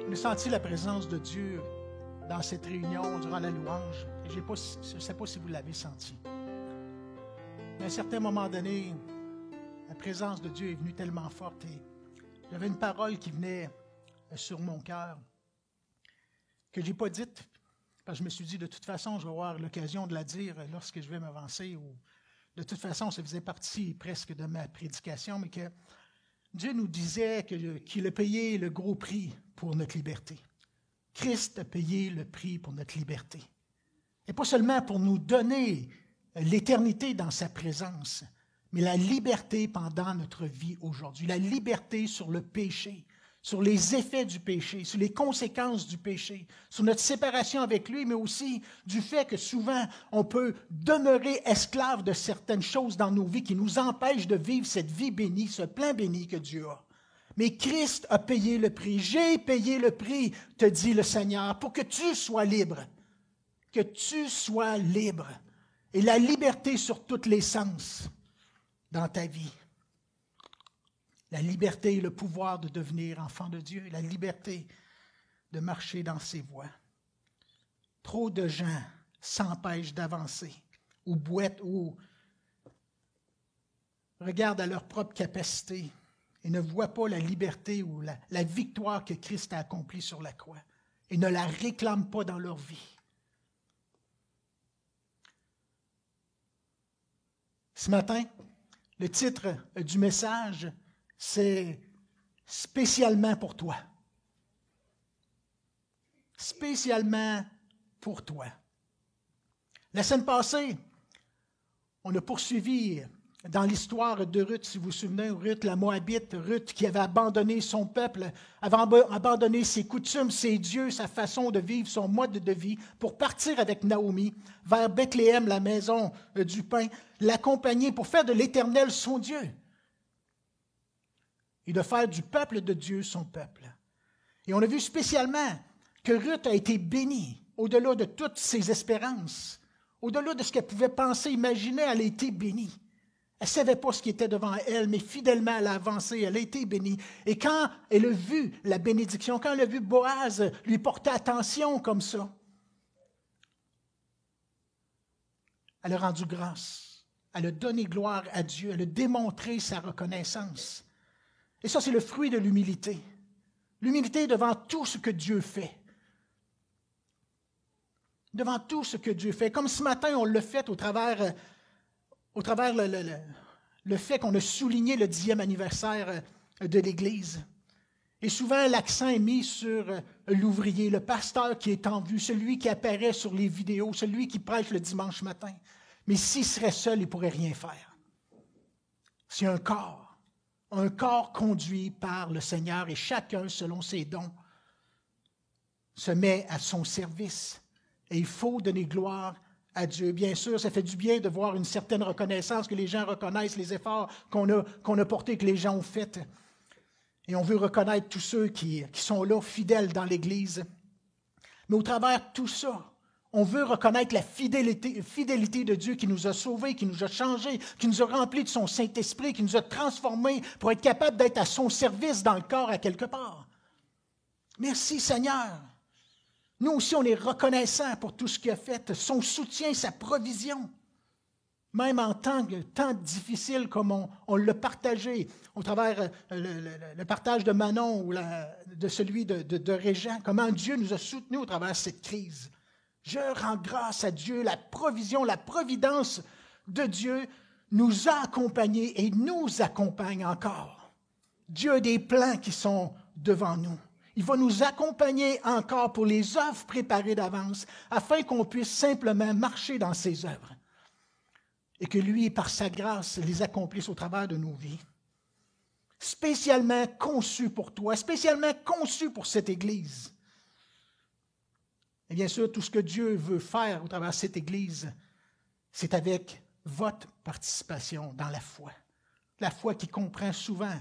J'ai senti la présence de Dieu dans cette réunion durant la louange. Et je ne sais pas si vous l'avez senti. Mais à un certain moment donné, la présence de Dieu est venue tellement forte et j'avais une parole qui venait sur mon cœur que je n'ai pas dite parce que je me suis dit de toute façon, je vais avoir l'occasion de la dire lorsque je vais m'avancer ou de toute façon, ça faisait partie presque de ma prédication, mais que Dieu nous disait qu'il a payé le gros prix pour notre liberté. Christ a payé le prix pour notre liberté. Et pas seulement pour nous donner l'éternité dans sa présence, mais la liberté pendant notre vie aujourd'hui, la liberté sur le péché, sur les effets du péché, sur les conséquences du péché, sur notre séparation avec lui, mais aussi du fait que souvent on peut demeurer esclave de certaines choses dans nos vies qui nous empêchent de vivre cette vie bénie, ce plein béni que Dieu a. Mais Christ a payé le prix. J'ai payé le prix, te dit le Seigneur, pour que tu sois libre. Que tu sois libre. Et la liberté sur tous les sens dans ta vie. La liberté et le pouvoir de devenir enfant de Dieu. La liberté de marcher dans ses voies. Trop de gens s'empêchent d'avancer ou boitent ou regardent à leur propre capacité et ne voient pas la liberté ou la victoire que Christ a accomplie sur la croix et ne la réclament pas dans leur vie. Ce matin, le titre du message, c'est « Spécialement pour toi ». Spécialement pour toi. La semaine passée, on a poursuivi dans l'histoire de Ruth, si vous vous souvenez, Ruth la Moabite, Ruth qui avait abandonné son peuple, avait abandonné ses coutumes, ses dieux, sa façon de vivre, son mode de vie, pour partir avec Naomi vers Bethléem, la maison du pain, l'accompagner pour faire de l'Éternel son Dieu et de faire du peuple de Dieu son peuple. Et on a vu spécialement que Ruth a été bénie au-delà de toutes ses espérances, au-delà de ce qu'elle pouvait penser, imaginer, elle a été bénie. Elle ne savait pas ce qui était devant elle, mais fidèlement, elle a avancé, elle a été bénie. Et quand elle a vu la bénédiction, quand elle a vu Boaz lui porter attention comme ça, elle a rendu grâce. Elle a donné gloire à Dieu. Elle a démontré sa reconnaissance. Et ça, c'est le fruit de l'humilité. L'humilité devant tout ce que Dieu fait. Devant tout ce que Dieu fait. Comme ce matin, on l'a fait au travers le fait qu'on a souligné le 10e anniversaire de l'Église. Et souvent, l'accent est mis sur l'ouvrier, le pasteur qui est en vue, celui qui apparaît sur les vidéos, celui qui prêche le dimanche matin. Mais s'il serait seul, il ne pourrait rien faire. C'est un corps conduit par le Seigneur et chacun, selon ses dons, se met à son service. Et il faut donner gloire à Dieu. Bien sûr, ça fait du bien de voir une certaine reconnaissance, que les gens reconnaissent les efforts qu'on a portés, que les gens ont faits. Et on veut reconnaître tous ceux qui sont là, fidèles dans l'Église. Mais au travers de tout ça, on veut reconnaître la fidélité de Dieu qui nous a sauvés, qui nous a changés, qui nous a remplis de son Saint-Esprit, qui nous a transformés pour être capables d'être à son service dans le corps à quelque part. Merci Seigneur. Nous aussi, on est reconnaissants pour tout ce qu'il a fait, son soutien, sa provision. Même en temps difficile comme on l'a partagé au travers le partage de Manon ou de celui de Régent, comment Dieu nous a soutenus au travers de cette crise. Je rends grâce à Dieu, la provision, la providence de Dieu nous a accompagnés et nous accompagne encore. Dieu a des plans qui sont devant nous. Il va nous accompagner encore pour les œuvres préparées d'avance, afin qu'on puisse simplement marcher dans ses œuvres et que lui, par sa grâce, les accomplisse au travers de nos vies. Spécialement conçu pour toi, spécialement conçu pour cette Église. Et bien sûr, tout ce que Dieu veut faire au travers de cette Église, c'est avec votre participation dans la foi. La foi qui comprend souvent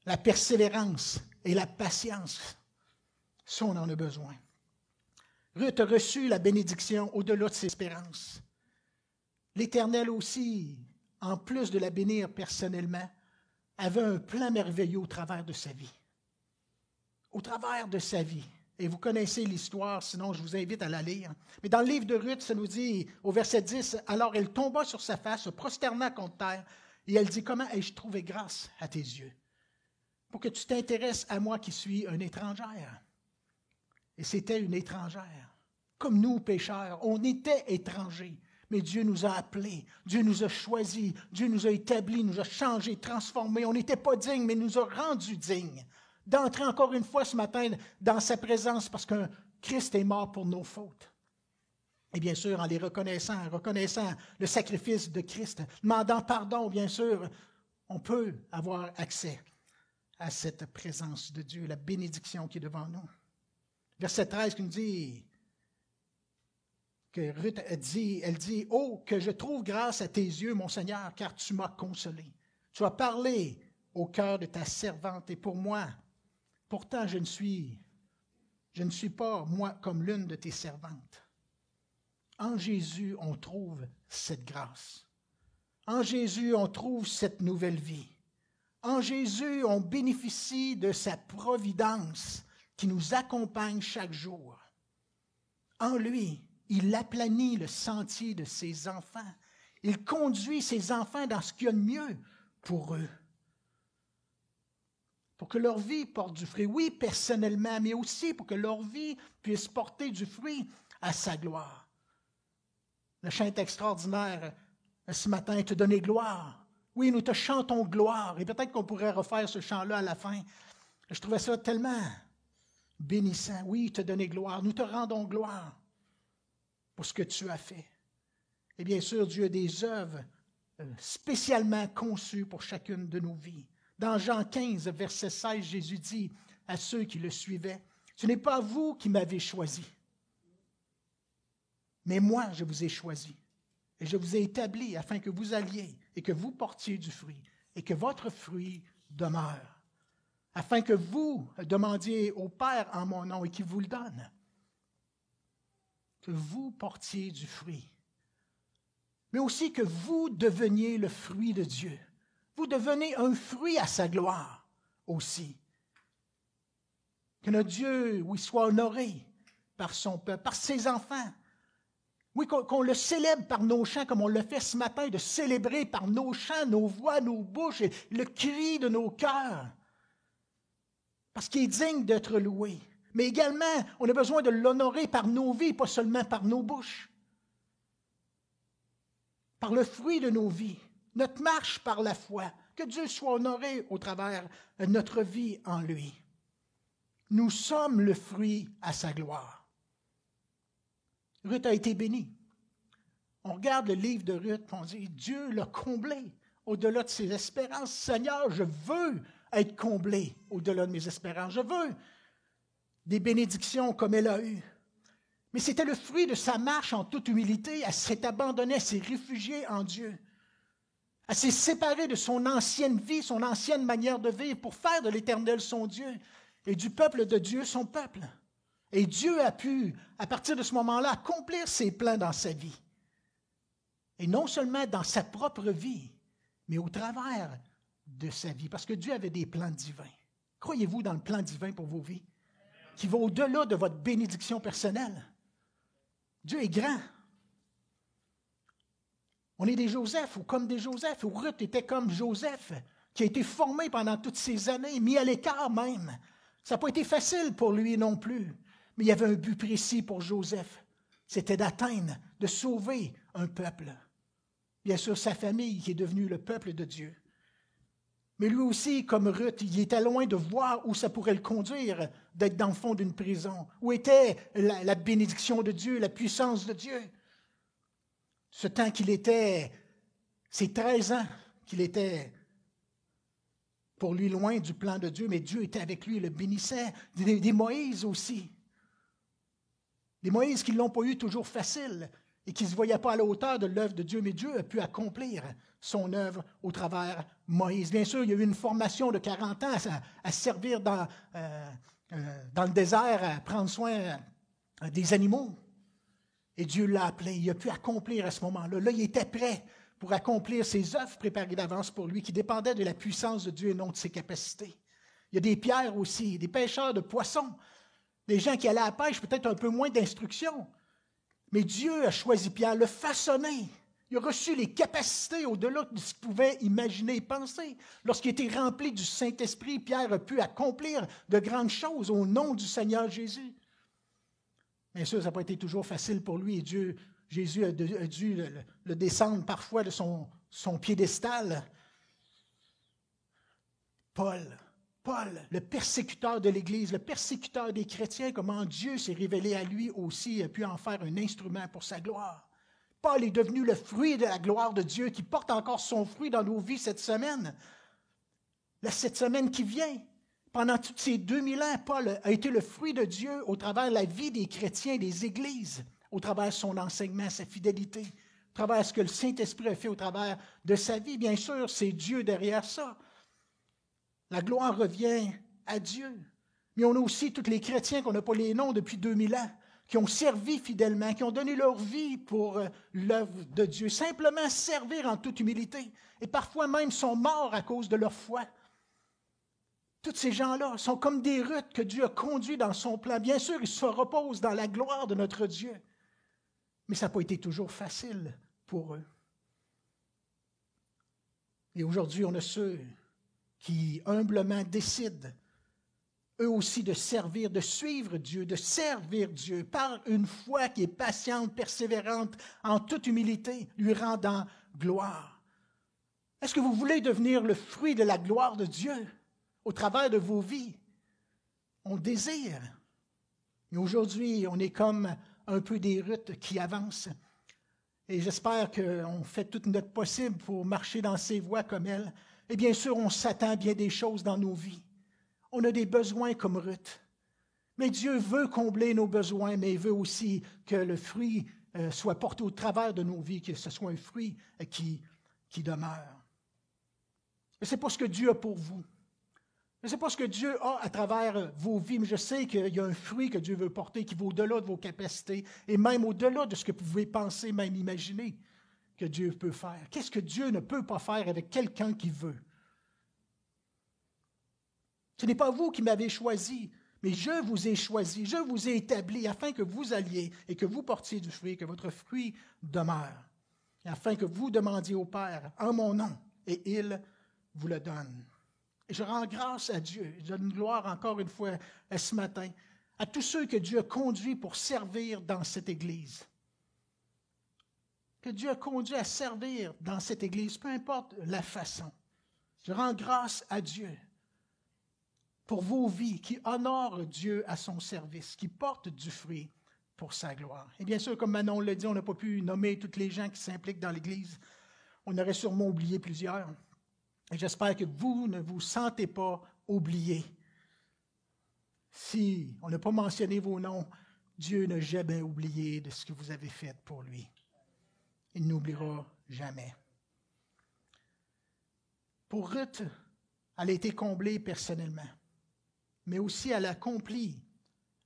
la persévérance et la patience. Ça, on en a besoin. Ruth a reçu la bénédiction au-delà de ses espérances. L'Éternel aussi, en plus de la bénir personnellement, avait un plan merveilleux au travers de sa vie. au travers de sa vie. Et vous connaissez l'histoire, sinon je vous invite à la lire. Mais dans le livre de Ruth, ça nous dit au verset 10, « Alors elle tomba sur sa face, se prosterna contre terre, et elle dit, « Comment ai-je trouvé grâce à tes yeux, pour que tu t'intéresses à moi qui suis une étrangère? » Et c'était une étrangère. Comme nous, pécheurs, on était étrangers. Mais Dieu nous a appelés, Dieu nous a choisis, Dieu nous a établis, nous a changés, transformés. On n'était pas dignes, mais nous a rendus dignes d'entrer encore une fois ce matin dans sa présence parce que Christ est mort pour nos fautes. Et bien sûr, en les reconnaissant le sacrifice de Christ, demandant pardon, bien sûr, on peut avoir accès à cette présence de Dieu, la bénédiction qui est devant nous. Verset 13 qui nous dit que Ruth elle dit, « Oh, que je trouve grâce à tes yeux, mon Seigneur, car tu m'as consolé. Tu as parlé au cœur de ta servante et pour moi. Pourtant, je ne suis pas, moi, comme l'une de tes servantes. » En Jésus, on trouve cette grâce. En Jésus, on trouve cette nouvelle vie. En Jésus, on bénéficie de sa providence qui nous accompagne chaque jour. En lui, il aplanit le sentier de ses enfants. Il conduit ses enfants dans ce qu'il y a de mieux pour eux. Pour que leur vie porte du fruit, oui, personnellement, mais aussi pour que leur vie puisse porter du fruit à sa gloire. Le chant est extraordinaire ce matin, te donner gloire. Oui, nous te chantons gloire. Et peut-être qu'on pourrait refaire ce chant-là à la fin. Je trouvais ça tellement bénissant. Oui, te donner gloire. Nous te rendons gloire pour ce que tu as fait. Et bien sûr, Dieu a des œuvres spécialement conçues pour chacune de nos vies. Dans Jean 15, verset 16, Jésus dit à ceux qui le suivaient, « Ce n'est pas vous qui m'avez choisi, mais moi je vous ai choisi, et je vous ai établi afin que vous alliez et que vous portiez du fruit, et que votre fruit demeure, afin que vous demandiez au Père en mon nom et qu'il vous le donne. » Que vous portiez du fruit, mais aussi que vous deveniez le fruit de Dieu. Vous devenez un fruit à sa gloire aussi. Que notre Dieu, oui, soit honoré par son peuple, par ses enfants. Oui, qu'on le célèbre par nos chants, comme on le fait ce matin, de célébrer par nos chants, nos voix, nos bouches, et le cri de nos cœurs. Parce qu'il est digne d'être loué. Mais également, on a besoin de l'honorer par nos vies, pas seulement par nos bouches. Par le fruit de nos vies, notre marche par la foi. Que Dieu soit honoré au travers de notre vie en lui. Nous sommes le fruit à sa gloire. Ruth a été bénie. On regarde le livre de Ruth et on dit, Dieu l'a comblé au-delà de ses espérances. Seigneur, je veux être comblé au-delà de mes espérances. Je veux des bénédictions comme elle a eues. Mais c'était le fruit de sa marche en toute humilité. Elle s'est abandonnée, elle s'est réfugiée en Dieu. Elle s'est séparée de son ancienne vie, son ancienne manière de vivre pour faire de l'Éternel son Dieu et du peuple de Dieu son peuple. Et Dieu a pu, à partir de ce moment-là, accomplir ses plans dans sa vie. Et non seulement dans sa propre vie, mais au travers de sa vie. Parce que Dieu avait des plans divins. Croyez-vous dans le plan divin pour vos vies? Qui va au-delà de votre bénédiction personnelle. Dieu est grand. On est des Joseph ou comme des Joseph. Ou Ruth était comme Joseph, qui a été formé pendant toutes ces années, mis à l'écart même. Ça n'a pas été facile pour lui non plus. Mais il y avait un but précis pour Joseph. C'était d'atteindre, de sauver un peuple. Bien sûr, sa famille qui est devenue le peuple de Dieu. Mais lui aussi, comme Ruth, il était loin de voir où ça pourrait le conduire d'être dans le fond d'une prison. Où était la bénédiction de Dieu, la puissance de Dieu. Ce temps qu'il était, ces 13 ans qu'il était pour lui loin du plan de Dieu, mais Dieu était avec lui, il le bénissait. Des Moïse aussi. Des Moïse qui ne l'ont pas eu toujours facile et qui ne se voyaient pas à la hauteur de l'œuvre de Dieu, mais Dieu a pu accomplir son œuvre au travers Moïse. Bien sûr, il y a eu une formation de 40 ans à servir dans le désert, à prendre soin des animaux. Et Dieu l'a appelé, il a pu accomplir à ce moment-là. Là, il était prêt pour accomplir ses œuvres préparées d'avance pour lui, qui dépendaient de la puissance de Dieu et non de ses capacités. Il y a des pierres aussi, des pêcheurs de poissons, des gens qui allaient à la pêche, peut-être un peu moins d'instruction. Mais Dieu a choisi Pierre, l'a façonné. Il a reçu les capacités au-delà de ce qu'il pouvait imaginer et penser. Lorsqu'il était rempli du Saint-Esprit, Pierre a pu accomplir de grandes choses au nom du Seigneur Jésus. Bien sûr, ça n'a pas été toujours facile pour lui et Jésus a dû le descendre parfois de son piédestal. Paul, le persécuteur de l'Église, le persécuteur des chrétiens, comment Dieu s'est révélé à lui aussi et a pu en faire un instrument pour sa gloire. Paul est devenu le fruit de la gloire de Dieu qui porte encore son fruit dans nos vies cette semaine. Cette semaine qui vient, pendant tous ces 2000 ans, Paul a été le fruit de Dieu au travers de la vie des chrétiens, des églises, au travers de son enseignement, sa fidélité, au travers de ce que le Saint-Esprit a fait au travers de sa vie. Bien sûr, c'est Dieu derrière ça. La gloire revient à Dieu. Mais on a aussi tous les chrétiens qu'on n'a pas les noms depuis 2000 ans, qui ont servi fidèlement, qui ont donné leur vie pour l'œuvre de Dieu, simplement servir en toute humilité, et parfois même sont morts à cause de leur foi. Tous ces gens-là sont comme des Ruth que Dieu a conduits dans son plan. Bien sûr, ils se reposent dans la gloire de notre Dieu, mais ça n'a pas été toujours facile pour eux. Et aujourd'hui, on a ceux qui humblement décident, eux aussi, de servir, de suivre Dieu, de servir Dieu par une foi qui est patiente, persévérante, en toute humilité, lui rendant gloire. Est-ce que vous voulez devenir le fruit de la gloire de Dieu au travers de vos vies? On désire. Mais aujourd'hui, on est comme un peu des Ruth qui avancent. Et j'espère qu'on fait tout notre possible pour marcher dans ses voies comme elle. Et bien sûr, on s'attend à bien des choses dans nos vies. On a des besoins comme Ruth. Mais Dieu veut combler nos besoins, mais il veut aussi que le fruit soit porté au travers de nos vies, que ce soit un fruit qui demeure. Je ne sais pas ce que Dieu a pour vous. Je ne sais pas ce que Dieu a à travers vos vies, mais je sais qu'il y a un fruit que Dieu veut porter qui va au-delà de vos capacités et même au-delà de ce que vous pouvez penser, même imaginer que Dieu peut faire. Qu'est-ce que Dieu ne peut pas faire avec quelqu'un qui veut? Ce n'est pas vous qui m'avez choisi, mais je vous ai choisi, je vous ai établi afin que vous alliez et que vous portiez du fruit, que votre fruit demeure, et afin que vous demandiez au Père en mon nom, et il vous le donne. Et je rends grâce à Dieu, je donne gloire encore une fois ce matin, à tous ceux que Dieu a conduits pour servir dans cette Église. Que Dieu a conduit à servir dans cette Église, peu importe la façon. Je rends grâce à Dieu pour vos vies qui honorent Dieu à son service, qui portent du fruit pour sa gloire. Et bien sûr, comme Manon l'a dit, on n'a pas pu nommer tous les gens qui s'impliquent dans l'Église. On aurait sûrement oublié plusieurs. Et j'espère que vous ne vous sentez pas oubliés. Si on n'a pas mentionné vos noms, Dieu n'a jamais oublié de ce que vous avez fait pour lui. Il n'oubliera jamais. Pour Ruth, elle a été comblée personnellement, mais aussi elle a accompli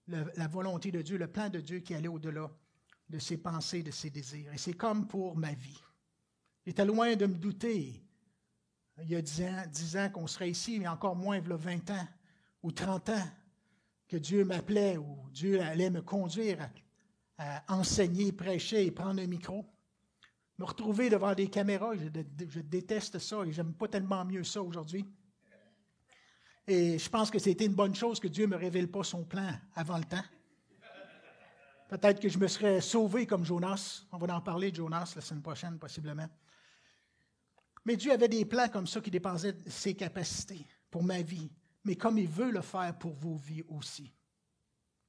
la volonté de Dieu, le plan de Dieu qui allait au-delà de ses pensées, de ses désirs. Et c'est comme pour ma vie. J'étais loin de me douter, il y a 10 ans qu'on serait ici, mais encore moins, il y a 20 ans ou 30 ans, que Dieu m'appelait ou Dieu allait me conduire à enseigner, prêcher et prendre un micro. Me retrouver devant des caméras, je déteste ça et j'aime pas tellement mieux ça aujourd'hui. Et je pense que c'était une bonne chose que Dieu ne me révèle pas son plan avant le temps. Peut-être que je me serais sauvé comme Jonas. On va en parler de Jonas la semaine prochaine, possiblement. Mais Dieu avait des plans comme ça qui dépensaient de ses capacités pour ma vie, mais comme il veut le faire pour vos vies aussi.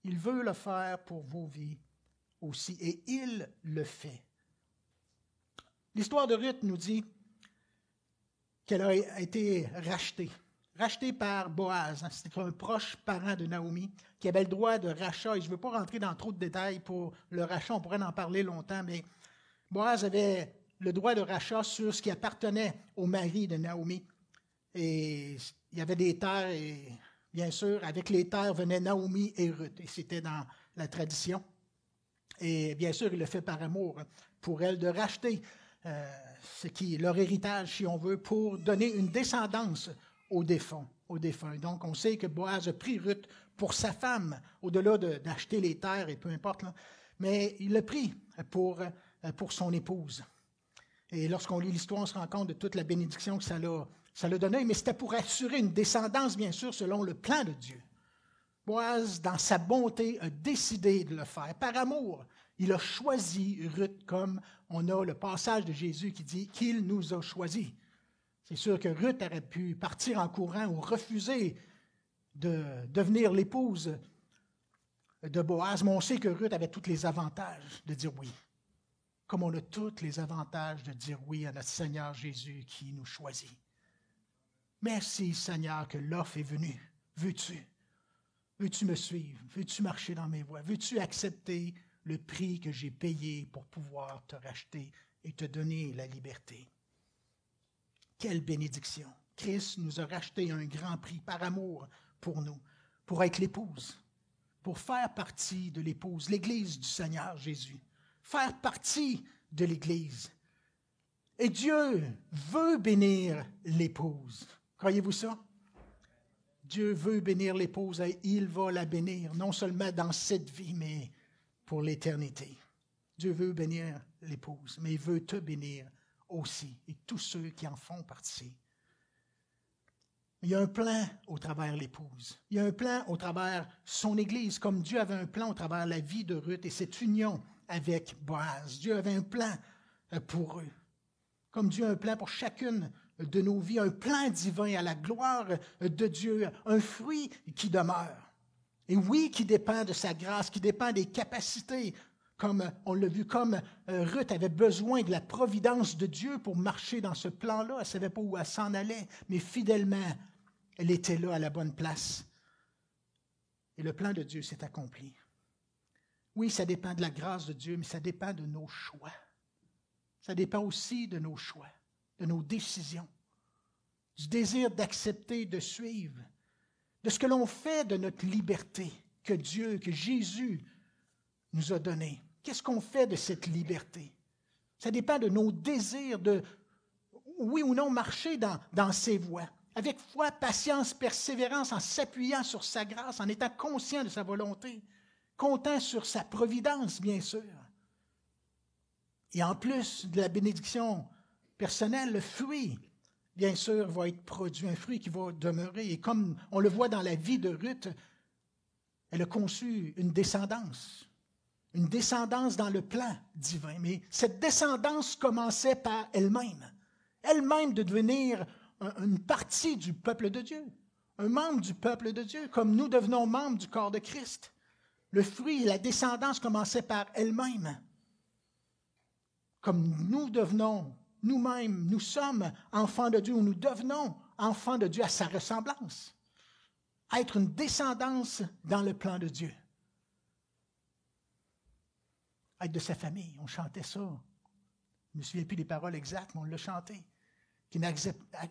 Il veut le faire pour vos vies aussi, et il le fait. L'histoire de Ruth nous dit qu'elle a été rachetée par Boaz. C'était un proche parent de Naomi qui avait le droit de rachat. Et je ne veux pas rentrer dans trop de détails pour le rachat, on pourrait en parler longtemps, mais Boaz avait le droit de rachat sur ce qui appartenait au mari de Naomi. Et il y avait des terres, et bien sûr, avec les terres venaient Naomi et Ruth. Et c'était dans la tradition. Et bien sûr, il le fait par amour pour elle de racheter ce qui est leur héritage, si on veut, pour donner une descendance aux défunts. au défunt. Donc, on sait que Boaz a pris Ruth pour sa femme, au-delà d'acheter les terres et peu importe, là. Mais il l'a pris pour son épouse. Et lorsqu'on lit l'histoire, on se rend compte de toute la bénédiction que ça l'a donné, mais c'était pour assurer une descendance, bien sûr, selon le plan de Dieu. Boaz, dans sa bonté, a décidé de le faire. Par amour, il a choisi Ruth, comme on a le passage de Jésus qui dit qu'il nous a choisis. C'est sûr que Ruth aurait pu partir en courant ou refuser de devenir l'épouse de Boaz, mais on sait que Ruth avait tous les avantages de dire oui. Comme on a tous les avantages de dire oui à notre Seigneur Jésus qui nous choisit. Merci Seigneur que l'offre est venue. Veux-tu me suivre? Veux-tu marcher dans mes voies? Veux-tu accepter le prix que j'ai payé pour pouvoir te racheter et te donner la liberté? Quelle bénédiction! Christ nous a racheté un grand prix par amour pour nous, pour être l'épouse, pour faire partie de l'épouse, l'Église du Seigneur Jésus. Faire partie de l'Église. Et Dieu veut bénir l'épouse. Croyez-vous ça? Dieu veut bénir l'épouse et il va la bénir, non seulement dans cette vie, mais pour l'éternité. Dieu veut bénir l'épouse, mais il veut te bénir aussi, et tous ceux qui en font partie. Il y a un plan au travers l'épouse. Il y a un plan au travers son Église, comme Dieu avait un plan au travers la vie de Ruth et cette union avec Boaz. Dieu avait un plan pour eux. Comme Dieu a un plan pour chacune de nos vies, un plan divin à la gloire de Dieu, un fruit qui demeure. Et oui, qui dépend de sa grâce, qui dépend des capacités, comme on l'a vu, comme Ruth avait besoin de la providence de Dieu pour marcher dans ce plan-là. Elle ne savait pas où elle s'en allait, mais fidèlement, elle était là à la bonne place. Et le plan de Dieu s'est accompli. Oui, ça dépend de la grâce de Dieu, mais ça dépend de nos choix. Ça dépend aussi de nos choix, de nos décisions, du désir d'accepter, de suivre, de ce que l'on fait de notre liberté que Dieu, que Jésus nous a donnée. Qu'est-ce qu'on fait de cette liberté? Ça dépend de nos désirs de, oui ou non, marcher dans ses voies, avec foi, patience, persévérance, en s'appuyant sur sa grâce, en étant conscient de sa volonté, comptant sur sa providence, bien sûr. Et en plus de la bénédiction personnelle, le fruit, bien sûr, va être produit, un fruit qui va demeurer. Et comme on le voit dans la vie de Ruth, elle a conçu une descendance dans le plan divin. Mais cette descendance commençait par elle-même de devenir une partie du peuple de Dieu, un membre du peuple de Dieu, comme nous devenons membres du corps de Christ. Le fruit, la descendance commençait par elle-même. Comme nous devenons nous-mêmes, nous sommes enfants de Dieu, ou nous devenons enfants de Dieu à sa ressemblance. Être une descendance dans le plan de Dieu. Être de sa famille, on chantait ça. Je ne me souviens plus des paroles exactes, mais on l'a chanté. Qui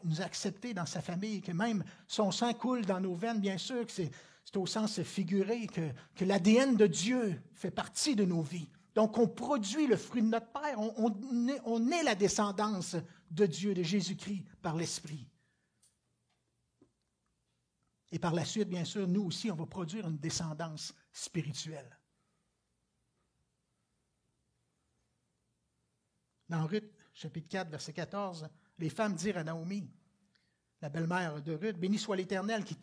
nous a acceptés dans sa famille, que même son sang coule dans nos veines, bien sûr, que c'est au sens figuré, que l'ADN de Dieu fait partie de nos vies. Donc, on produit le fruit de notre Père. On est la descendance de Dieu, de Jésus-Christ, par l'Esprit. Et par la suite, bien sûr, nous aussi, on va produire une descendance spirituelle. Dans Ruth, chapitre 4, verset 14, les femmes dirent à Naomi, la belle-mère de Ruth, « Béni soit l'Éternel qui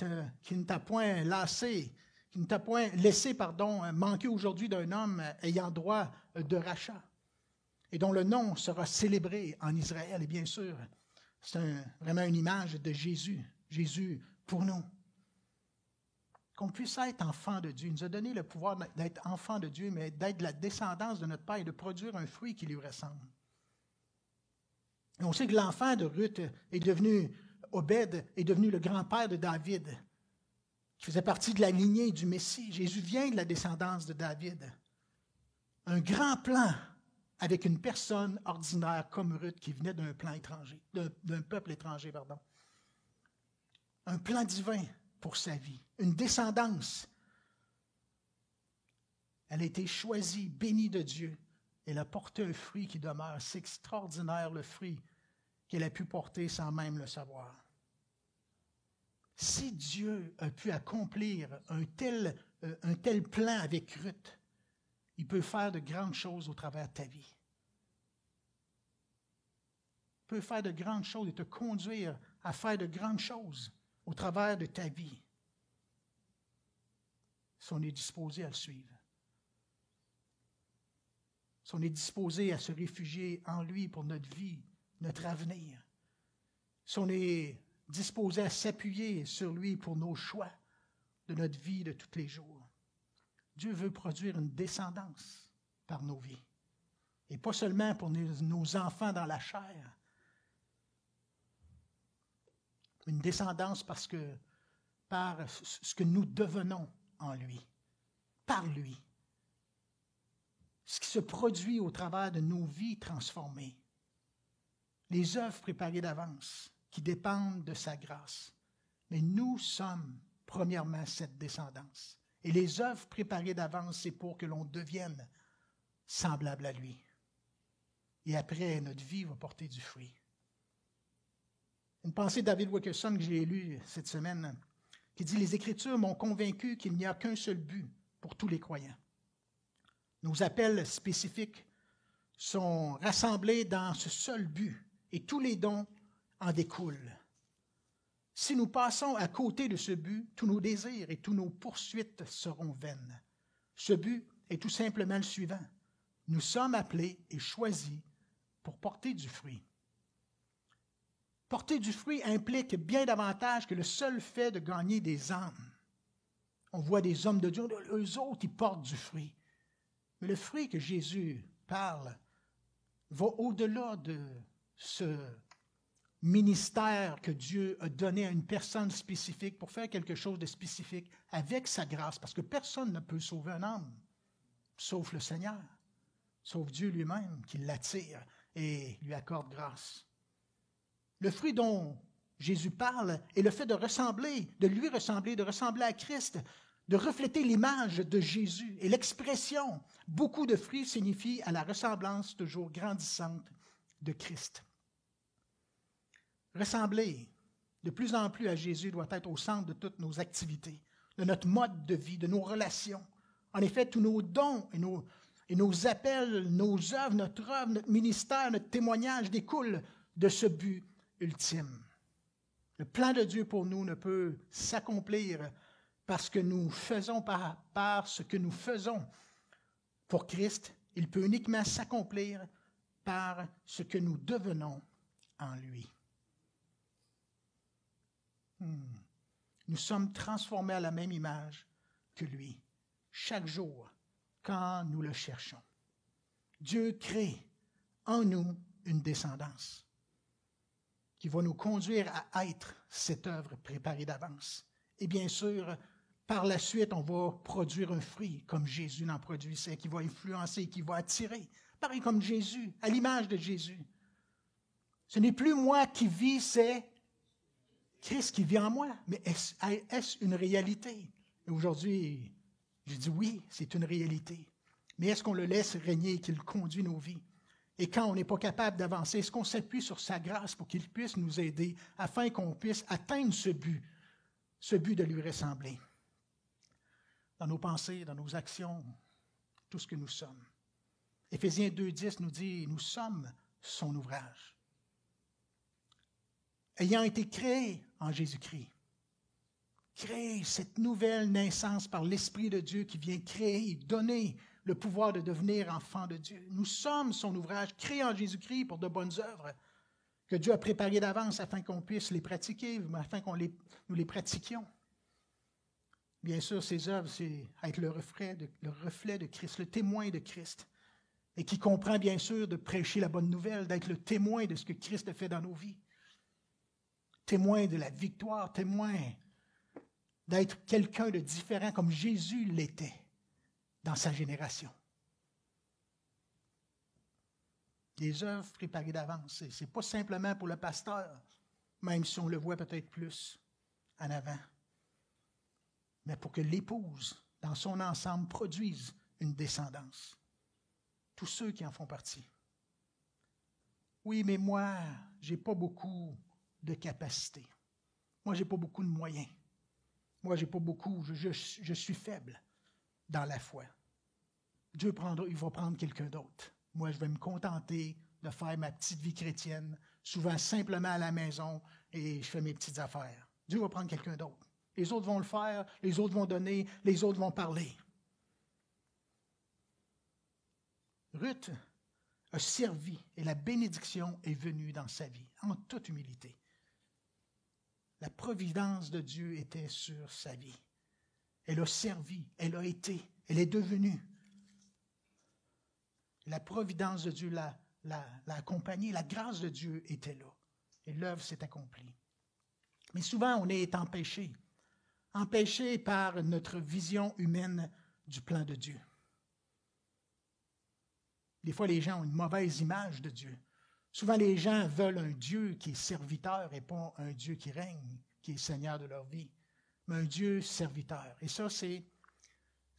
ne t'a point lassé, qui ne t'a point laissé, manquer aujourd'hui d'un homme ayant droit de rachat, et dont le nom sera célébré en Israël. » Et bien sûr, c'est vraiment une image de Jésus pour nous. Qu'on puisse être enfant de Dieu. Il nous a donné le pouvoir d'être enfant de Dieu, mais d'être la descendance de notre Père et de produire un fruit qui lui ressemble. Et on sait que l'enfant de Ruth Obed est devenu le grand-père de David, qui faisait partie de la lignée du Messie. Jésus vient de la descendance de David. Un grand plan avec une personne ordinaire comme Ruth qui venait d'un peuple étranger. Un plan divin pour sa vie, une descendance. Elle a été choisie, bénie de Dieu. Elle a porté un fruit qui demeure. C'est extraordinaire le fruit qu'elle a pu porter sans même le savoir. Si Dieu a pu accomplir un tel plan avec Ruth, il peut faire de grandes choses au travers de ta vie. Il peut faire de grandes choses et te conduire à faire de grandes choses au travers de ta vie, si on est disposé à le suivre. Si on est disposé à se réfugier en lui pour notre vie, notre avenir. Si on est disposé à s'appuyer sur lui pour nos choix de notre vie de tous les jours. Dieu veut produire une descendance par nos vies. Et pas seulement pour nos enfants dans la chair. Une descendance par ce que nous devenons en lui, par lui. Ce qui se produit au travers de nos vies transformées. Les œuvres préparées d'avance qui dépendent de sa grâce. Mais nous sommes, premièrement, cette descendance. Et les œuvres préparées d'avance, c'est pour que l'on devienne semblable à lui. Et après, notre vie va porter du fruit. Une pensée de David Wilkerson que j'ai lue cette semaine, qui dit « Les Écritures m'ont convaincu qu'il n'y a qu'un seul but pour tous les croyants. Nos appels spécifiques sont rassemblés dans ce seul but et tous les dons en découlent. Si nous passons à côté de ce but, tous nos désirs et toutes nos poursuites seront vaines. Ce but est tout simplement le suivant. Nous sommes appelés et choisis pour porter du fruit. Porter du fruit implique bien davantage que le seul fait de gagner des âmes. On voit des hommes de Dieu, eux autres, ils portent du fruit. Mais le fruit que Jésus parle va au-delà de ce ministère que Dieu a donné à une personne spécifique pour faire quelque chose de spécifique avec sa grâce, parce que personne ne peut sauver un âme, sauf le Seigneur, sauf Dieu lui-même qui l'attire et lui accorde grâce. Le fruit dont Jésus parle est le fait de ressembler, de lui ressembler, de ressembler à Christ, de refléter l'image de Jésus. Et l'expression « beaucoup de fruits » signifie à la ressemblance toujours grandissante de Christ. Ressembler de plus en plus à Jésus doit être au centre de toutes nos activités, de notre mode de vie, de nos relations. En effet, tous nos dons et nos appels, nos œuvres, notre ministère, notre témoignage découlent de ce but ultime. Le plan de Dieu pour nous ne peut s'accomplir parce que nous faisons par ce que nous faisons pour Christ. Il peut uniquement s'accomplir par ce que nous devenons en lui. Nous sommes transformés à la même image que lui, chaque jour, quand nous le cherchons. Dieu crée en nous une descendance qui va nous conduire à être cette œuvre préparée d'avance. Et bien sûr, par la suite, on va produire un fruit, comme Jésus n'en produisait, qui va influencer, qui va attirer. Pareil comme Jésus, à l'image de Jésus. Ce n'est plus moi qui vis, c'est Christ qui vit en moi. Mais est-ce une réalité? Et aujourd'hui, je dis oui, c'est une réalité. Mais est-ce qu'on le laisse régner et qu'il conduit nos vies? Et quand on n'est pas capable d'avancer, est-ce qu'on s'appuie sur sa grâce pour qu'il puisse nous aider afin qu'on puisse atteindre ce but de lui ressembler? Dans nos pensées, dans nos actions, tout ce que nous sommes. Éphésiens 2,10 nous dit « Nous sommes son ouvrage ». Ayant été créés en Jésus-Christ, créer cette nouvelle naissance par l'Esprit de Dieu qui vient créer, donner le pouvoir de devenir enfant de Dieu. Nous sommes son ouvrage, créé en Jésus-Christ pour de bonnes œuvres que Dieu a préparées d'avance afin qu'on puisse les pratiquer, afin nous les pratiquions. Bien sûr, ces œuvres, c'est être le reflet de Christ, le témoin de Christ, et qui comprend bien sûr de prêcher la bonne nouvelle, d'être le témoin de ce que Christ a fait dans nos vies. Témoin de la victoire, témoin d'être quelqu'un de différent comme Jésus l'était dans sa génération. Les œuvres préparées d'avance, ce n'est pas simplement pour le pasteur, même si on le voit peut-être plus en avant, mais pour que l'épouse, dans son ensemble, produise une descendance. Tous ceux qui en font partie. Oui, mais moi, je n'ai pas beaucoup de capacité. Moi, je n'ai pas beaucoup de moyens. Moi, j'ai pas beaucoup. Je suis faible dans la foi. Dieu il va prendre quelqu'un d'autre. Moi, je vais me contenter de faire ma petite vie chrétienne, souvent simplement à la maison, et je fais mes petites affaires. Dieu va prendre quelqu'un d'autre. Les autres vont le faire, les autres vont donner, les autres vont parler. Ruth a servi et la bénédiction est venue dans sa vie, en toute humilité. La providence de Dieu était sur sa vie. Elle a servi, elle a été, elle est devenue. La providence de Dieu l'a accompagnée, la grâce de Dieu était là. Et l'œuvre s'est accomplie. Mais souvent, on est empêché par notre vision humaine du plan de Dieu. Des fois, les gens ont une mauvaise image de Dieu. Souvent, les gens veulent un Dieu qui est serviteur et pas un Dieu qui règne, qui est Seigneur de leur vie, mais un Dieu serviteur. Et ça, c'est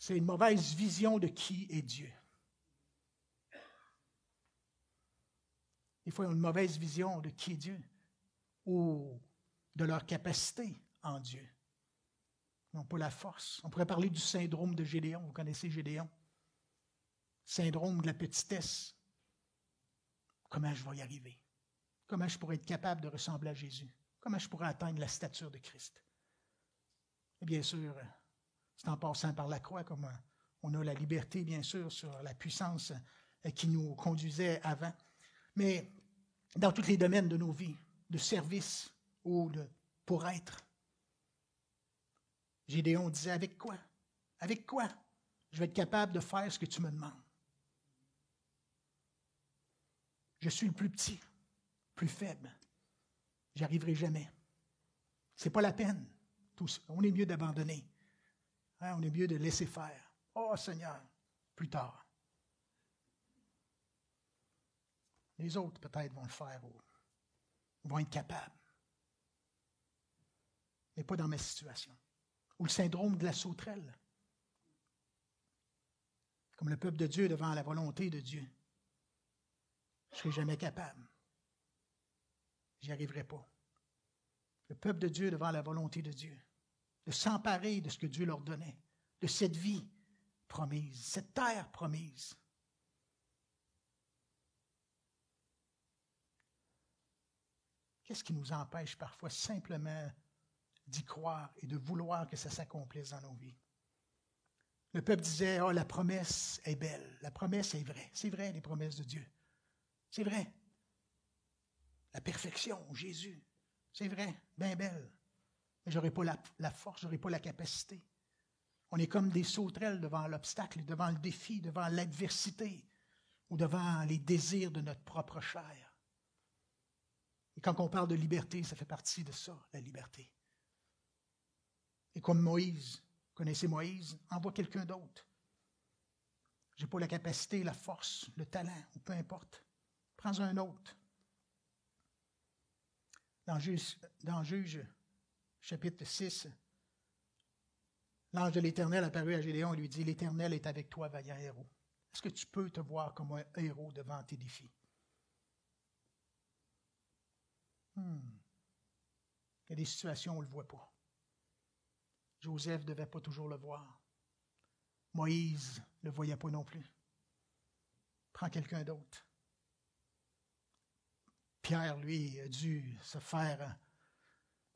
une mauvaise vision de qui est Dieu. Des fois, ils ont une mauvaise vision de qui est Dieu ou de leur capacité en Dieu. Ils n'ont pas la force. On pourrait parler du syndrome de Gédéon. Vous connaissez Gédéon? Syndrome de la petitesse. Comment je vais y arriver? Comment je pourrais être capable de ressembler à Jésus? Comment je pourrais atteindre la stature de Christ? Et bien sûr, c'est en passant par la croix, comme on a la liberté, bien sûr, sur la puissance qui nous conduisait avant. Mais dans tous les domaines de nos vies, de service ou pour être, Gédéon disait, avec quoi? Avec quoi je vais être capable de faire ce que tu me demandes? Je suis le plus petit, plus faible. J'y arriverai jamais. C'est pas la peine. Tout ça. On est mieux d'abandonner. On est mieux de laisser faire. Oh Seigneur, plus tard. Les autres peut-être vont le faire ou vont être capables. Mais pas dans ma situation. Ou le syndrome de la sauterelle. Comme le peuple de Dieu devant la volonté de Dieu. Je ne serai jamais capable. J'y arriverai pas. Le peuple de Dieu devant la volonté de Dieu. De s'emparer de ce que Dieu leur donnait. De cette vie promise. Cette terre promise. Qu'est-ce qui nous empêche parfois simplement d'y croire et de vouloir que ça s'accomplisse dans nos vies? Le peuple disait, « la promesse est belle. La promesse est vraie. » C'est vrai, les promesses de Dieu. C'est vrai. La perfection, Jésus. C'est vrai, bien belle. Mais je n'aurai pas la force, je n'aurai pas la capacité. On est comme des sauterelles devant l'obstacle, devant le défi, devant l'adversité ou devant les désirs de notre propre chair. Et quand on parle de liberté, ça fait partie de ça, la liberté. Et comme Moïse, vous connaissez Moïse, envoie quelqu'un d'autre. Je n'ai pas la capacité, la force, le talent, ou peu importe. Prends un autre. Dans Juge, chapitre 6, l'ange de l'Éternel apparut à Gédéon et lui dit, « L'Éternel est avec toi, vaillant héros. » Est-ce que tu peux te voir comme un héros devant tes défis? Il y a des situations où on ne le voit pas. Joseph ne devait pas toujours le voir. Moïse ne le voyait pas non plus. Prends quelqu'un d'autre. Pierre, lui, a dû se faire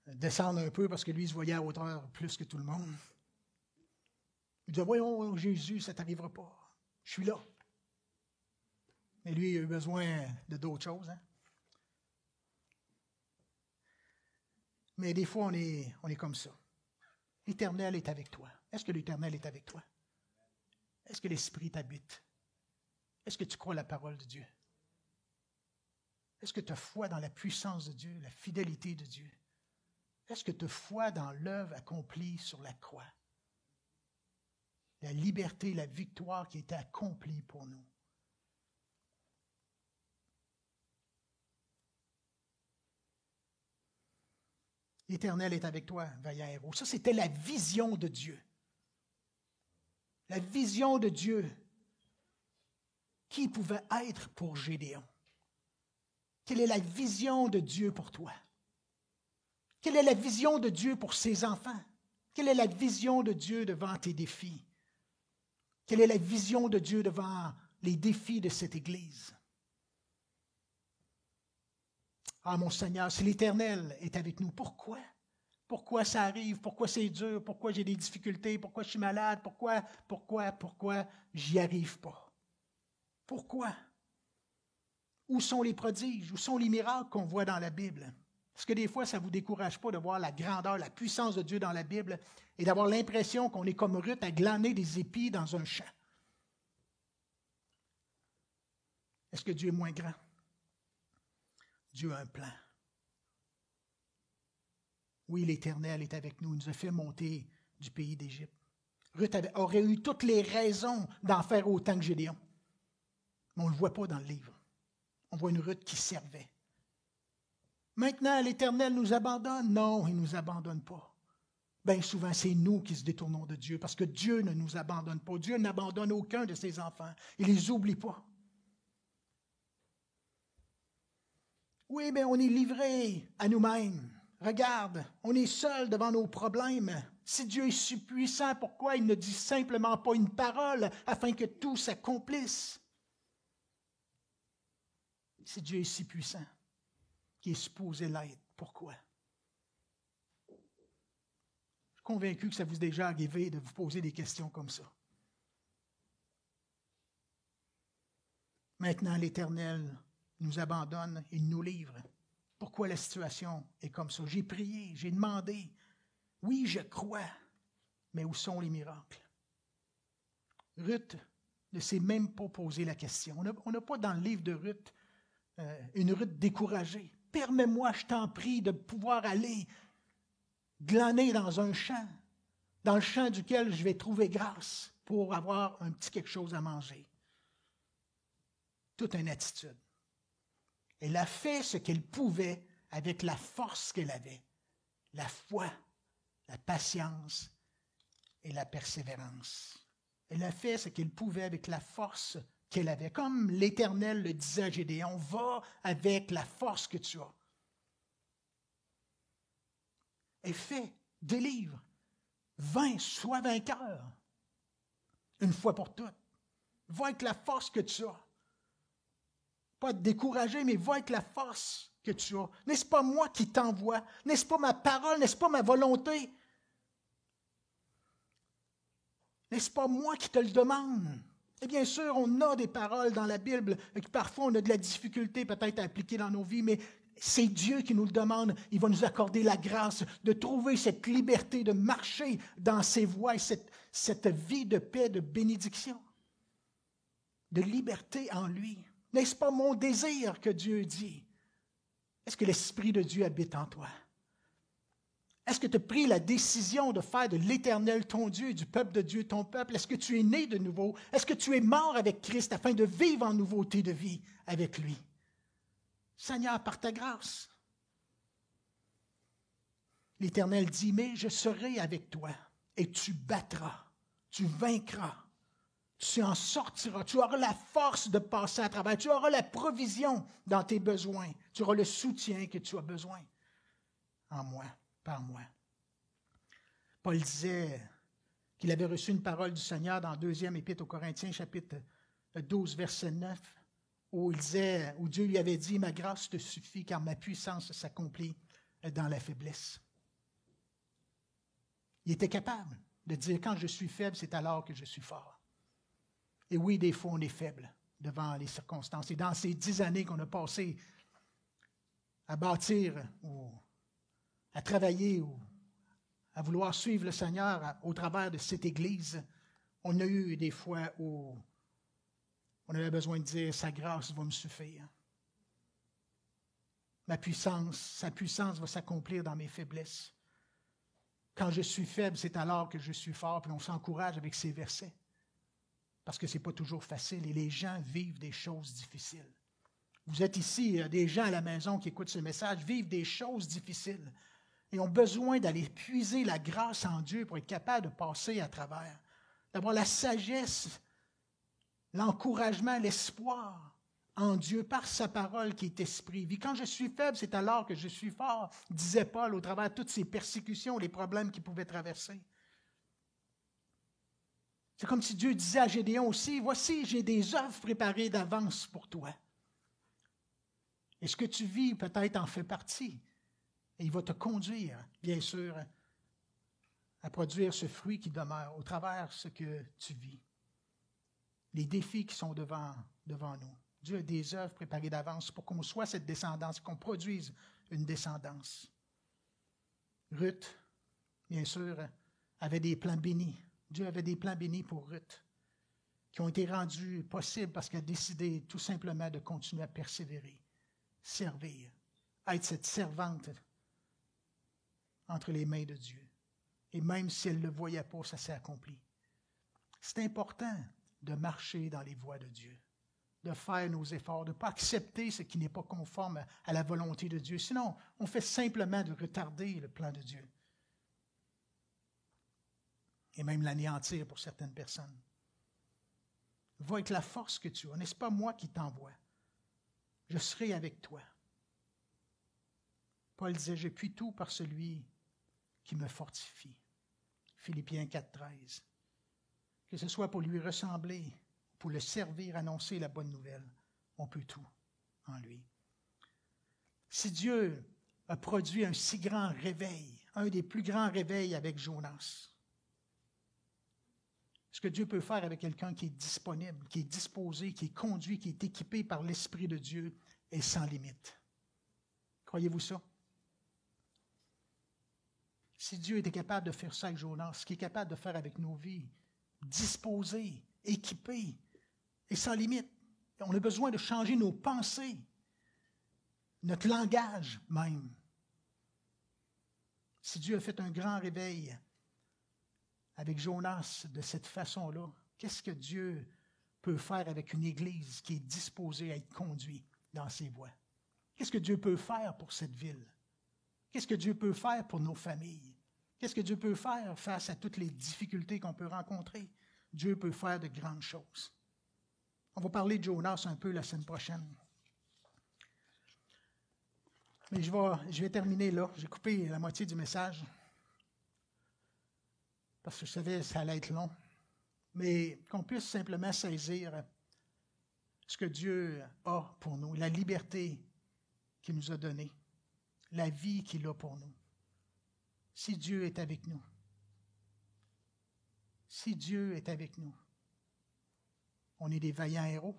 descendre un peu parce que lui, il se voyait à hauteur plus que tout le monde. Il disait, voyons, Jésus, ça ne t'arrivera pas. Je suis là. Mais lui, il a eu besoin de d'autres choses. Hein? Mais des fois, on est comme ça. L'Éternel est avec toi. Est-ce que l'Éternel est avec toi? Est-ce que l'Esprit t'habite? Est-ce que tu crois la parole de Dieu? Est-ce que tu as foi dans la puissance de Dieu, la fidélité de Dieu? Est-ce que tu as foi dans l'œuvre accomplie sur la croix? La liberté, la victoire qui a été accomplie pour nous. L'Éternel est avec toi, vaillant héros. Ça, c'était la vision de Dieu. La vision de Dieu qui pouvait être pour Gédéon. Quelle est la vision de Dieu pour toi? Quelle est la vision de Dieu pour ses enfants? Quelle est la vision de Dieu devant tes défis? Quelle est la vision de Dieu devant les défis de cette Église? Ah, mon Seigneur, si l'Éternel est avec nous, pourquoi? Pourquoi ça arrive? Pourquoi c'est dur? Pourquoi j'ai des difficultés? Pourquoi je suis malade? Pourquoi j'y arrive pas? Pourquoi? Où sont les prodiges? Où sont les miracles qu'on voit dans la Bible? Est-ce que des fois, ça ne vous décourage pas de voir la grandeur, la puissance de Dieu dans la Bible et d'avoir l'impression qu'on est comme Ruth à glaner des épis dans un champ? Est-ce que Dieu est moins grand? Dieu a un plan. Oui, l'Éternel est avec nous. Il nous a fait monter du pays d'Égypte. Ruth aurait eu toutes les raisons d'en faire autant que Gédéon. Mais on ne le voit pas dans le livre. On voit une Ruth qui servait. Maintenant, l'Éternel nous abandonne. Non, il ne nous abandonne pas. Bien souvent, c'est nous qui se détournons de Dieu parce que Dieu ne nous abandonne pas. Dieu n'abandonne aucun de ses enfants. Il ne les oublie pas. Oui, mais on est livré à nous-mêmes. Regarde, on est seul devant nos problèmes. Si Dieu est si puissant, pourquoi il ne dit simplement pas une parole afin que tout s'accomplisse? Si Dieu est si puissant, qui est supposé l'être, pourquoi? Je suis convaincu que ça vous est déjà arrivé de vous poser des questions comme ça. Maintenant, l'Éternel nous abandonne, il nous livre. Pourquoi la situation est comme ça? J'ai prié, j'ai demandé. Oui, je crois, mais où sont les miracles? Ruth ne s'est même pas posé la question. On n'a pas dans le livre de Ruth une Ruth découragée. Permets-moi, je t'en prie, de pouvoir aller glaner dans un champ, dans le champ duquel je vais trouver grâce pour avoir un petit quelque chose à manger. Toute une attitude. Elle a fait ce qu'elle pouvait avec la force qu'elle avait, la foi, la patience et la persévérance. Elle a fait ce qu'elle pouvait avec la force qu'elle avait. Comme l'Éternel le disait à Gédéon, va avec la force que tu as. Et fais, délivre, sois vainqueur, une fois pour toutes. Va avec la force que tu as. Pas te décourager, mais va avec la force que tu as. N'est-ce pas moi qui t'envoie? N'est-ce pas ma parole? N'est-ce pas ma volonté? N'est-ce pas moi qui te le demande? Et bien sûr, on a des paroles dans la Bible et que parfois on a de la difficulté peut-être à appliquer dans nos vies, mais c'est Dieu qui nous le demande. Il va nous accorder la grâce de trouver cette liberté, de marcher dans ses voies et cette vie de paix, de bénédiction, de liberté en lui. N'est-ce pas mon désir que Dieu dit? Est-ce que l'Esprit de Dieu habite en toi? Est-ce que tu as pris la décision de faire de l'Éternel ton Dieu et du peuple de Dieu ton peuple? Est-ce que tu es né de nouveau? Est-ce que tu es mort avec Christ afin de vivre en nouveauté de vie avec lui? Seigneur, par ta grâce. L'Éternel dit, mais je serai avec toi et tu battras, tu vaincras. Tu en sortiras, tu auras la force de passer à travers, tu auras la provision dans tes besoins, tu auras le soutien que tu as besoin en moi, par moi. Paul disait qu'il avait reçu une parole du Seigneur dans 2e Épître aux Corinthiens, chapitre 12, verset 9, où Dieu lui avait dit, « Ma grâce te suffit, car ma puissance s'accomplit dans la faiblesse. » Il était capable de dire, « Quand je suis faible, c'est alors que je suis fort. » Et oui, des fois, on est faible devant les circonstances. Et dans ces 10 années qu'on a passées à bâtir ou à travailler ou à vouloir suivre le Seigneur au travers de cette Église, on a eu des fois où on avait besoin de dire « Sa grâce va me suffire. Sa puissance va s'accomplir dans mes faiblesses. Quand je suis faible, c'est alors que je suis fort. » Puis on s'encourage avec ces versets. Parce que ce n'est pas toujours facile et les gens vivent des choses difficiles. Vous êtes ici, des gens à la maison qui écoutent ce message, vivent des choses difficiles et ont besoin d'aller puiser la grâce en Dieu pour être capable de passer à travers, d'avoir la sagesse, l'encouragement, l'espoir en Dieu par sa parole qui est esprit. Vie. Quand je suis faible, c'est alors que je suis fort, disait Paul au travers de toutes ces persécutions, les problèmes qu'il pouvait traverser. C'est comme si Dieu disait à Gédéon aussi, « Voici, j'ai des œuvres préparées d'avance pour toi. » Et ce que tu vis peut-être en fait partie. Et il va te conduire, bien sûr, à produire ce fruit qui demeure au travers de ce que tu vis. Les défis qui sont devant nous. Dieu a des œuvres préparées d'avance pour qu'on soit cette descendance, qu'on produise une descendance. Ruth, bien sûr, avait des plans bénis. Dieu avait des plans bénis pour Ruth, qui ont été rendus possibles parce qu'elle a décidé tout simplement de continuer à persévérer, servir, être cette servante entre les mains de Dieu. Et même si elle ne le voyait pas, ça s'est accompli. C'est important de marcher dans les voies de Dieu, de faire nos efforts, de ne pas accepter ce qui n'est pas conforme à la volonté de Dieu. Sinon, on fait simplement de retarder le plan de Dieu. Et même l'anéantir pour certaines personnes. Va avec la force que tu as. N'est-ce pas moi qui t'envoie? Je serai avec toi. Paul disait, je puis tout par celui qui me fortifie. Philippiens 4,13. Que ce soit pour lui ressembler, pour le servir, annoncer la bonne nouvelle, on peut tout en lui. Si Dieu a produit un si grand réveil, un des plus grands réveils avec Jonas, ce que Dieu peut faire avec quelqu'un qui est disponible, qui est disposé, qui est conduit, qui est équipé par l'Esprit de Dieu est sans limite. Croyez-vous ça? Si Dieu était capable de faire ça avec Jonas, ce qu'il est capable de faire avec nos vies, disposé, équipé et sans limite. On a besoin de changer nos pensées, notre langage même. Si Dieu a fait un grand réveil avec Jonas de cette façon-là, qu'est-ce que Dieu peut faire avec une Église qui est disposée à être conduite dans ses voies? Qu'est-ce que Dieu peut faire pour cette ville? Qu'est-ce que Dieu peut faire pour nos familles? Qu'est-ce que Dieu peut faire face à toutes les difficultés qu'on peut rencontrer? Dieu peut faire de grandes choses. On va parler de Jonas un peu la semaine prochaine. Mais je vais terminer là. J'ai coupé la moitié du message parce que je savais que ça allait être long. Mais qu'on puisse simplement saisir ce que Dieu a pour nous, la liberté qu'il nous a donnée, la vie qu'il a pour nous. Si Dieu est avec nous, si Dieu est avec nous, on est des vaillants héros.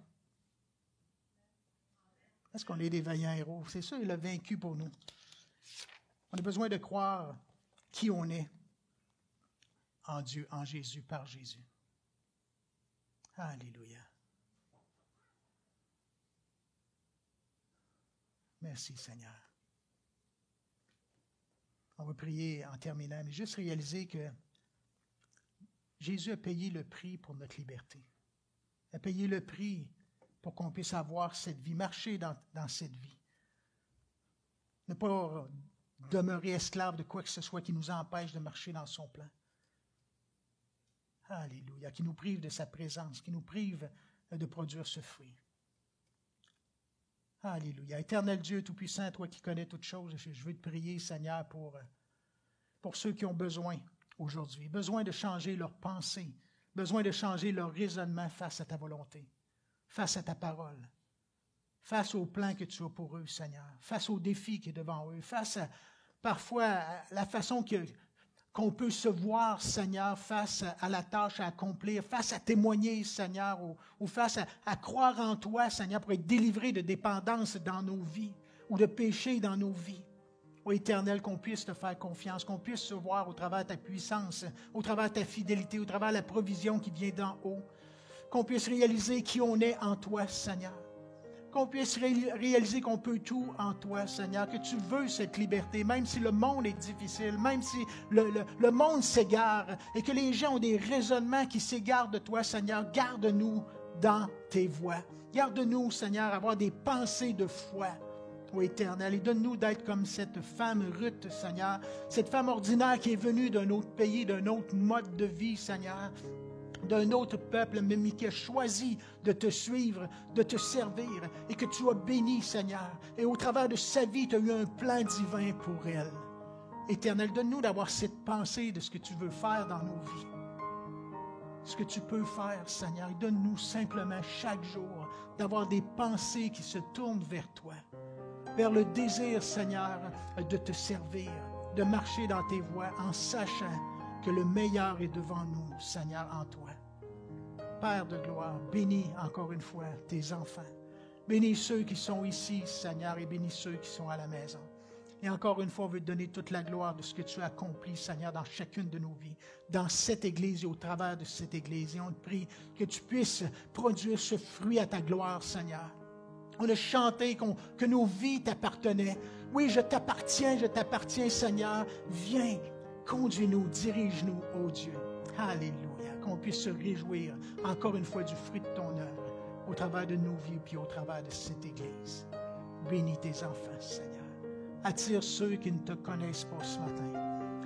Est-ce qu'on est des vaillants héros? C'est ça, il a vaincu pour nous. On a besoin de croire qui on est en Dieu, en Jésus, par Jésus. Alléluia. Merci Seigneur. On va prier en terminant, mais juste réaliser que Jésus a payé le prix pour notre liberté. Il a payé le prix pour qu'on puisse avoir cette vie, marcher dans cette vie. Ne pas demeurer esclave de quoi que ce soit qui nous empêche de marcher dans son plan. Alléluia, qui nous prive de sa présence, qui nous prive de produire ce fruit. Alléluia. Éternel Dieu Tout-Puissant, toi qui connais toutes choses, je veux te prier, Seigneur, pour ceux qui ont besoin aujourd'hui, besoin de changer leur pensée, besoin de changer leur raisonnement face à ta volonté, face à ta parole, face au plan que tu as pour eux, Seigneur, face aux défis qui est devant eux, face à, parfois à la façon qu'on peut se voir, Seigneur, face à la tâche à accomplir, face à témoigner, Seigneur, ou face à croire en toi, Seigneur, pour être délivré de dépendance dans nos vies ou de péché dans nos vies. Ô Éternel, qu'on puisse te faire confiance, qu'on puisse se voir au travers de ta puissance, au travers de ta fidélité, au travers de la provision qui vient d'en haut, qu'on puisse réaliser qui on est en toi, Seigneur. Qu'on puisse réaliser qu'on peut tout en toi, Seigneur, que tu veux cette liberté, même si le monde est difficile, même si le monde s'égare et que les gens ont des raisonnements qui s'égarent de toi, Seigneur, garde-nous dans tes voies. Garde-nous, Seigneur, à avoir des pensées de foi, ô Éternel, et donne-nous d'être comme cette femme Ruth, Seigneur, cette femme ordinaire qui est venue d'un autre pays, d'un autre mode de vie, Seigneur, d'un autre peuple, mais qui a choisi de te suivre, de te servir, et que tu as béni, Seigneur. Et au travers de sa vie, tu as eu un plan divin pour elle. Éternel, donne-nous d'avoir cette pensée de ce que tu veux faire dans nos vies. Ce que tu peux faire, Seigneur. Donne-nous simplement chaque jour d'avoir des pensées qui se tournent vers toi, vers le désir, Seigneur, de te servir, de marcher dans tes voies en sachant que le meilleur est devant nous, Seigneur, en toi. Père de gloire, bénis encore une fois tes enfants. Bénis ceux qui sont ici, Seigneur, et bénis ceux qui sont à la maison. Et encore une fois, on veut te donner toute la gloire de ce que tu as accompli, Seigneur, dans chacune de nos vies, dans cette Église et au travers de cette Église. Et on te prie que tu puisses produire ce fruit à ta gloire, Seigneur. On a chanté que nos vies t'appartenaient. Oui, je t'appartiens, Seigneur. Viens, conduis-nous, dirige-nous, ô Dieu. Alléluia. Qu'on puisse se réjouir encore une fois du fruit de ton œuvre au travers de nos vies puis au travers de cette Église. Bénis tes enfants, Seigneur. Attire ceux qui ne te connaissent pas ce matin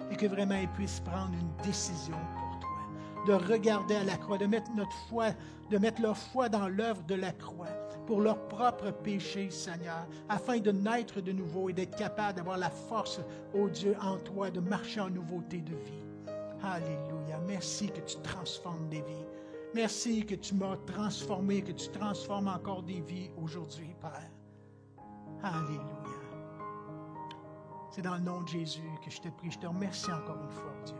et que vraiment ils puissent prendre une décision pour toi, de regarder à la croix, de mettre leur foi dans l'œuvre de la croix pour leur propre péché, Seigneur, afin de naître de nouveau et d'être capable d'avoir la force, ô Dieu, en toi, de marcher en nouveauté de vie. Alléluia. Merci que tu transformes des vies. Merci que tu m'as transformé, que tu transformes encore des vies aujourd'hui, Père. Alléluia. C'est dans le nom de Jésus que je te prie. Je te remercie encore une fois, Dieu.